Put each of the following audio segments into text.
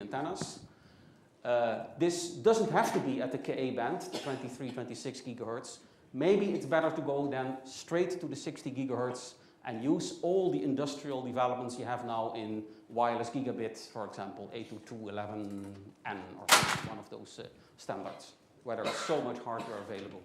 antennas. This doesn't have to be at the Ka band, the 23, 26 gigahertz. Maybe it's better to go then straight to the 60 gigahertz and use all the industrial developments you have now in wireless gigabit, for example, 802.11n or something, one of those standards, where there is so much hardware available.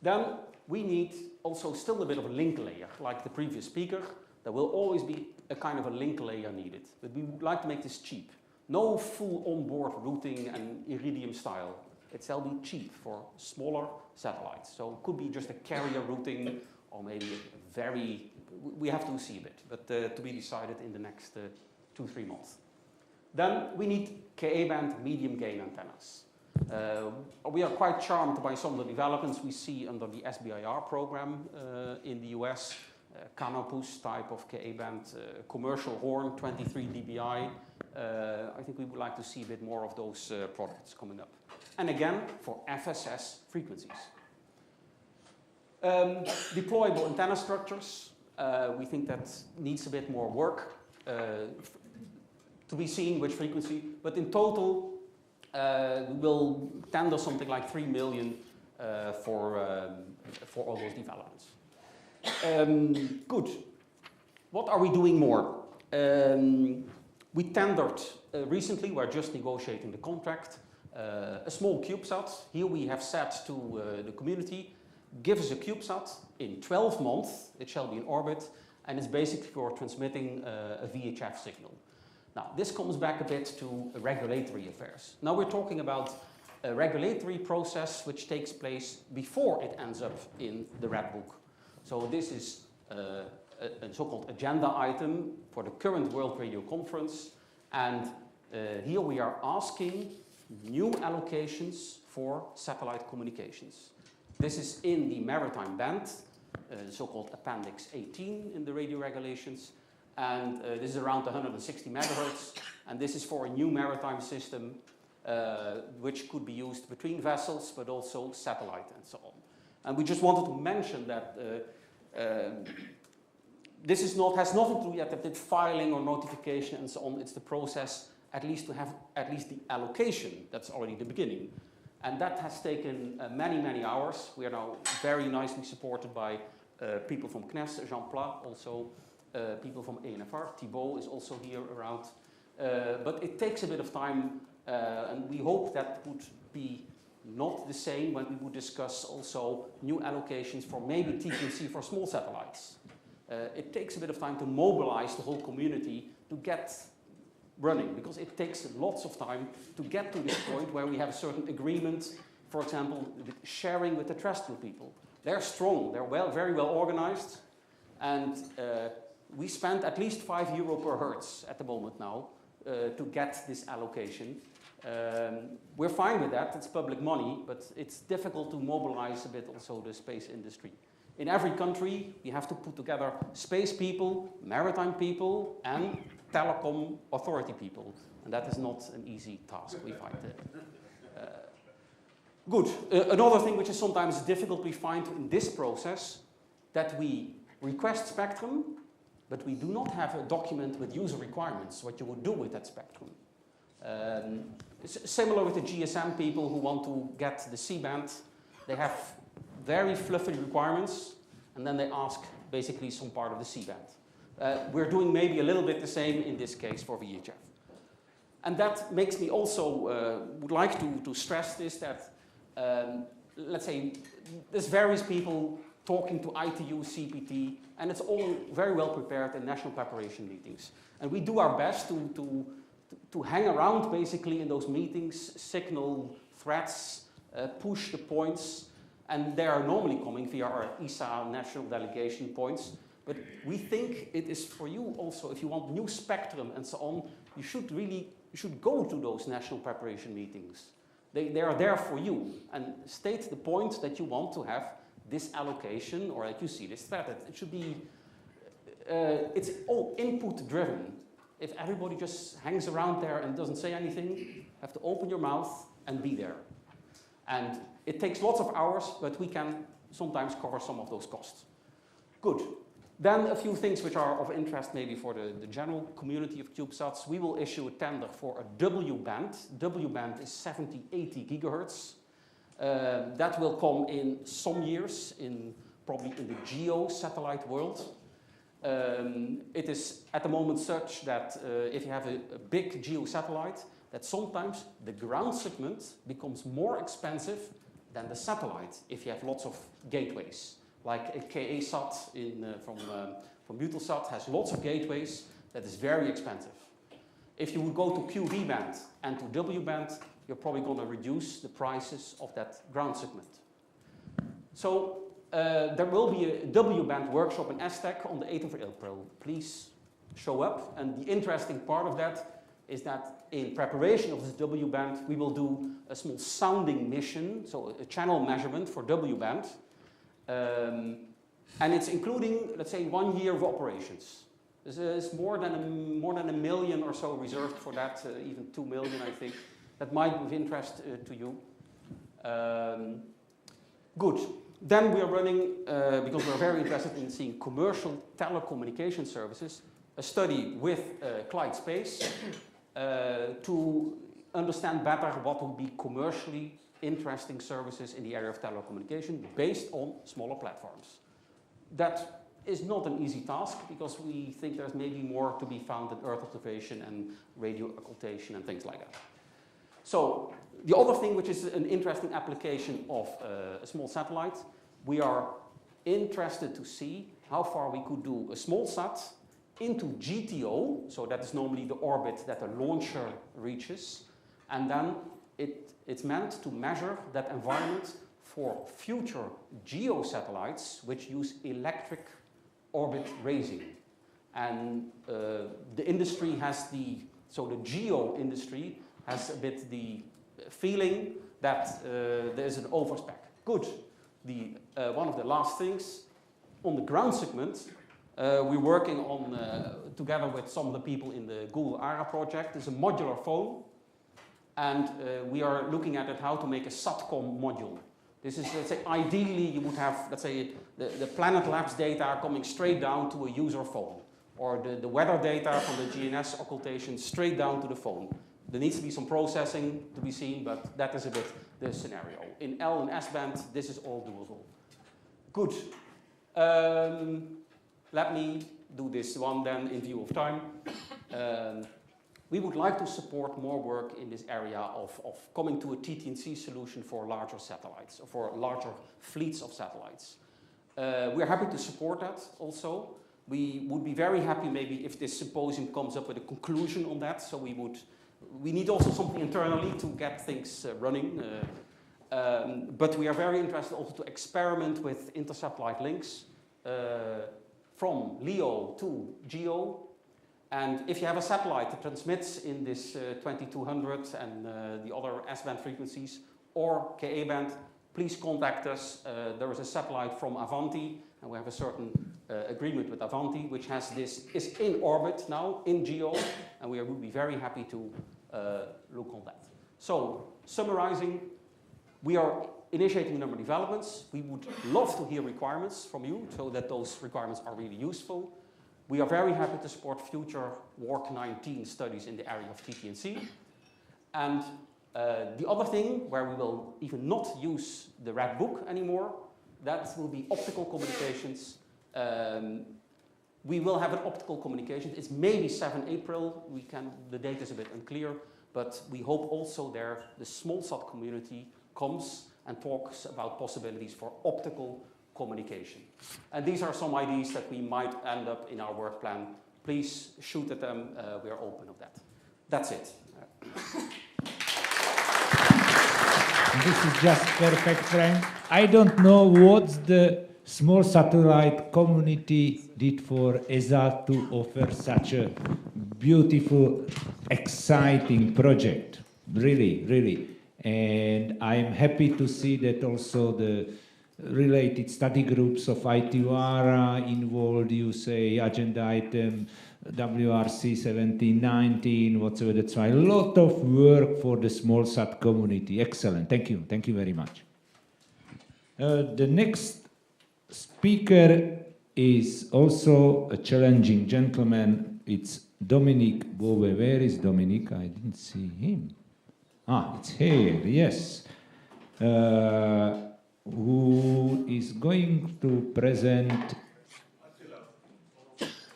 Then we need also still a bit of a link layer, like the previous speaker. There will always be a kind of a link layer needed, but we would like to make this cheap. No full onboard routing and Iridium style. It shall be cheap for smaller satellites. So it could be just a carrier routing or maybe a very, we have to see a bit, but to be decided in the next 2-3 months. Then we need Ka band medium gain antennas. We are quite charmed by some of the developments we see under the SBIR program in the US. Canopus type of Ka band, commercial horn, 23 dBi. I think we would like to see a bit more of those products coming up. And again, for FSS frequencies. Deployable antenna structures, we think that needs a bit more work to be seen which frequency, but in total we will tender something like 3 million for all those developments. Good. What are we doing more? We tendered recently, we're just negotiating the contract, a small CubeSat. Here we have said to the community, give us a CubeSat in 12 months, it shall be in orbit, and it's basically for transmitting a VHF signal. Now, this comes back a bit to regulatory affairs. Now we're talking about a regulatory process which takes place before it ends up in the Red Book. So this is a so-called agenda item for the current World Radio Conference, and here we are asking new allocations for satellite communications. This is in the maritime band, so-called Appendix 18 in the radio regulations, and this is around 160 megahertz, and this is for a new maritime system which could be used between vessels, but also satellite and so on. And we just wanted to mention that this has nothing to do yet with filing or notification and so on. It's the process, at least to have at least the allocation. That's already the beginning. And that has taken many, many hours. We are now very nicely supported by people from CNES, Jean Plat, also people from ENFR. Thibault is also here around. But it takes a bit of time, and we hope that would be not the same when we would discuss also new allocations for maybe TPC for small satellites. It takes a bit of time to mobilize the whole community to get running, because it takes lots of time to get to this point where we have a certain agreement, for example, with sharing with the terrestrial people. They're strong, they're very well organized, and we spend at least €5 per hertz at the moment now to get this allocation. We're fine with that, it's public money, but it's difficult to mobilize a bit also the space industry. In every country, we have to put together space people, maritime people, and telecom authority people. And that is not an easy task, we find. Good. Another thing which is sometimes difficult we find in this process, that we request spectrum, but we do not have a document with user requirements, what you would do with that spectrum. It's similar with the GSM people who want to get the C-band. They have very fluffy requirements, and then they ask basically some part of the C-band. We're doing maybe a little bit the same in this case for VHF. And that makes me also would like to stress this, that let's say there's various people talking to ITU, CPT, and it's all very well prepared in national preparation meetings. And we do our best to hang around basically in those meetings, signal threats, push the points, and they are normally coming via our ESA national delegation points. But we think it is for you also, if you want new spectrum and so on, you should go to those national preparation meetings. They are there for you, and state the point that you want to have this allocation, or that you see this threat. It should be, it's all input driven. If everybody just hangs around there and doesn't say anything, you have to open your mouth and be there. And it takes lots of hours, but we can sometimes cover some of those costs. Good. Then a few things which are of interest maybe for the general community of CubeSats. We will issue a tender for a W-band. W-band is 70, 80 gigahertz. That will come in some years, probably in the geo satellite world. It is at the moment such that if you have a big geo satellite, that sometimes the ground segment becomes more expensive than the satellite if you have lots of gateways. Like a KOUDELKA from Eutelsat has lots of gateways, that is very expensive. If you would go to QV band and to W band, you're probably going to reduce the prices of that ground segment. So there will be a W band workshop in ESTEC on the 8th of April. Please show up. And the interesting part of that is that in preparation of this W band, we will do a small sounding mission, so a channel measurement for W band. And it's including, let's say, 1 year of operations. There's more than a million or so reserved for that, even 2 million, I think. That might be of interest to you. Good. Then we are running, because we're very interested in seeing commercial telecommunication services, a study with Clyde Space to understand better what would be commercially interesting services in the area of telecommunication based on smaller platforms. That is not an easy task because we think there's maybe more to be found in Earth observation and radio occultation and things like that. So the other thing which is an interesting application of a small satellite, we are interested to see how far we could do a small sat into GTO, so that is normally the orbit that a launcher reaches, and then it's meant to measure that environment for future geo satellites which use electric orbit raising. And the industry has so the geo industry has a bit the feeling that there is an overspec. Good. One of the last things, on the ground segment, we're working on, together with some of the people in the Google ARA project, is a modular phone. And we are looking at it how to make a SATCOM module. This is, let's say, ideally you would have, let's say, the Planet Labs data coming straight down to a user phone. Or the weather data from the GNS occultation straight down to the phone. There needs to be some processing to be seen, but that is a bit the scenario. In L and S band, this is all doable. Good. Let me do this one then in view of time. We would like to support more work in this area of coming to a TT&C solution for larger satellites, or for larger fleets of satellites. We are happy to support that also. We would be very happy maybe if this symposium comes up with a conclusion on that. So we need also something internally to get things running. But we are very interested also to experiment with intersatellite links from LEO to GEO. And if you have a satellite that transmits in this 2200 and the other S-band frequencies or Ka band, please contact us. There is a satellite from Avanti, and we have a certain agreement with Avanti, which is in orbit now, in GEO, and we would be very happy to look on that. So, summarizing, we are initiating a number of developments. We would love to hear requirements from you, so that those requirements are really useful. We are very happy to support future WARC-19 studies in the area of TT&C. And the other thing, where we will even not use the red book anymore, that will be optical communications. We will have an optical communication. It's maybe 7 April. The date is a bit unclear, but we hope also there the small sat community comes and talks about possibilities for optical communication. And these are some ideas that we might end up in our work plan. Please shoot at them. We are open of that. That's it. This is just perfect, Frank. I don't know what the small satellite community did for ESA to offer such a beautiful, exciting project. Really, really. And I'm happy to see that also the related study groups of ITUARA involved, you say, agenda item, WRC 1719, whatsoever. That's why a lot of work for the small sat community. Excellent. Thank you. Thank you very much. The next speaker is also a challenging gentleman. It's Dominic Bove. Where is Dominic? I didn't see him. Ah, it's here, yes. Who is going to present...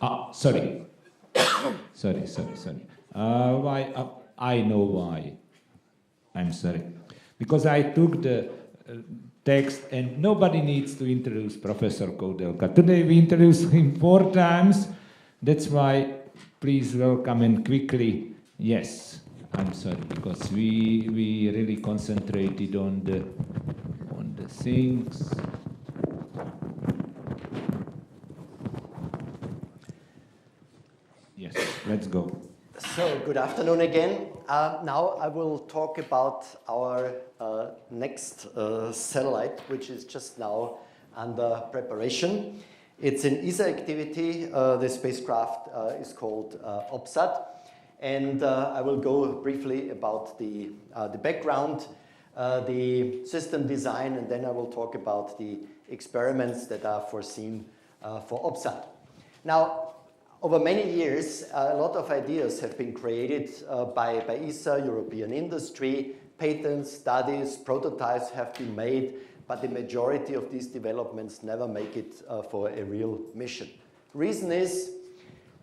Ah, sorry. sorry. Why? I know why. I'm sorry. Because I took the text and nobody needs to introduce Professor KOUDELKA. Today we introduced him 4 times. That's why, please welcome and quickly. Yes, I'm sorry, because we really concentrated on the things. Yes, let's go. So, good afternoon again. Now I will talk about our next satellite, which is just now under preparation. It's an ESA activity. The spacecraft is called OPSAT. And I will go briefly about the background, the system design, and then I will talk about the experiments that are foreseen for OPSAT. Now, over many years, a lot of ideas have been created by ESA, European industry, patents, studies, prototypes have been made, but the majority of these developments never make it for a real mission. Reason is,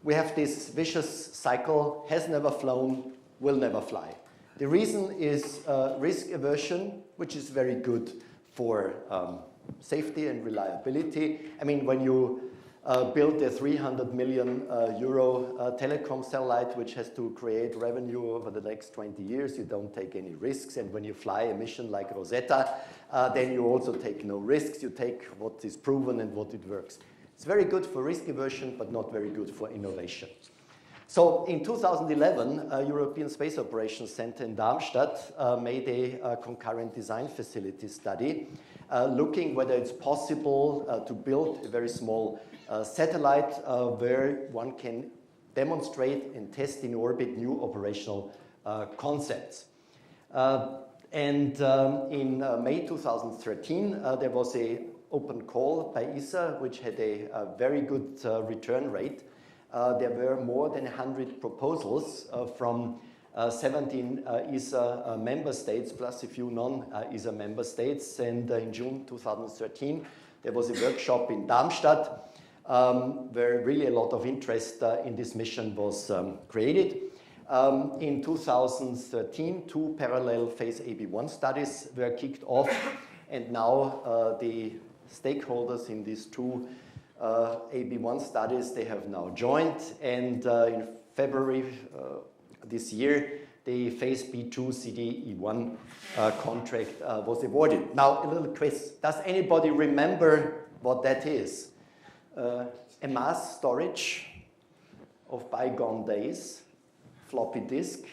we have this vicious cycle, has never flown, will never fly. The reason is risk aversion, which is very good for safety and reliability. I mean, when you build a 300 million euro telecom satellite, which has to create revenue over the next 20 years, you don't take any risks. And when you fly a mission like Rosetta, then you also take no risks. You take what is proven and what it works. It's very good for risk aversion, but not very good for innovation. So in 2011, European Space Operations Center in Darmstadt made a concurrent design facility study looking whether it's possible to build a very small satellite where one can demonstrate and test in orbit new operational concepts. In May 2013, there was an open call by ESA, which had a very good return rate. There were more than 100 proposals from 17 ESA member states, plus a few non-ESA member states. And in June 2013, there was a workshop in Darmstadt where really a lot of interest in this mission was created. In 2013, 2 parallel phase AB1 studies were kicked off, and now the stakeholders in these 2 AB1 studies, they have now joined, and in February this year, the phase B2 CDE1 contract was awarded. Now, a little quiz. Does anybody remember what that is? A mass storage of bygone days, floppy disk,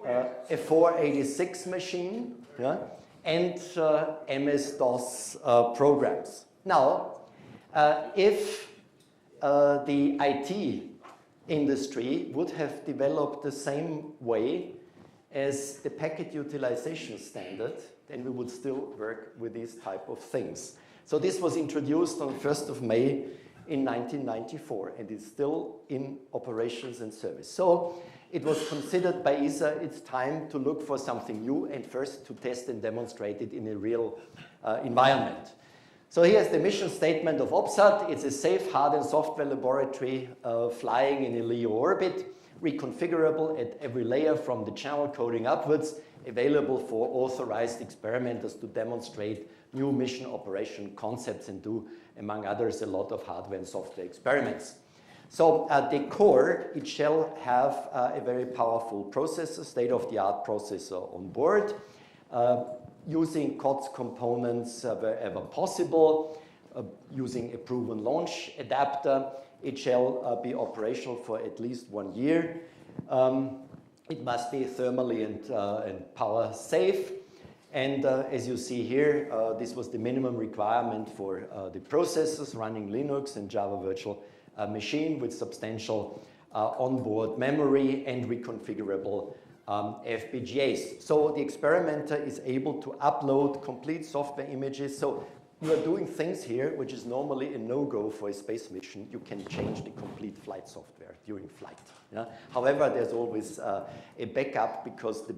a 486 machine, yeah, and MS-DOS programs. Now, if the IT industry would have developed the same way as the packet utilization standard, then we would still work with these type of things. So this was introduced on 1st of May in 1994, and it's still in operations and service. So it was considered by ESA it's time to look for something new and first to test and demonstrate it in a real environment. So here's the mission statement of OPSAT. It's a safe hard and software laboratory flying in a LEO orbit, reconfigurable at every layer from the channel coding upwards, available for authorized experimenters to demonstrate new mission operation concepts and do, among others, a lot of hardware and software experiments. So at the core, it shall have a very powerful processor, state-of-the-art processor on board, using COTS components wherever possible, using a proven launch adapter. It shall be operational for at least 1 year. It must be thermally and power safe. And as you see here, this was the minimum requirement for the processors running Linux and Java Virtual Machine with substantial onboard memory and reconfigurable FPGAs. So the experimenter is able to upload complete software images. So you are doing things here which is normally a no-go for a space mission. You can change the complete flight software during flight. Yeah? However, there's always a backup because the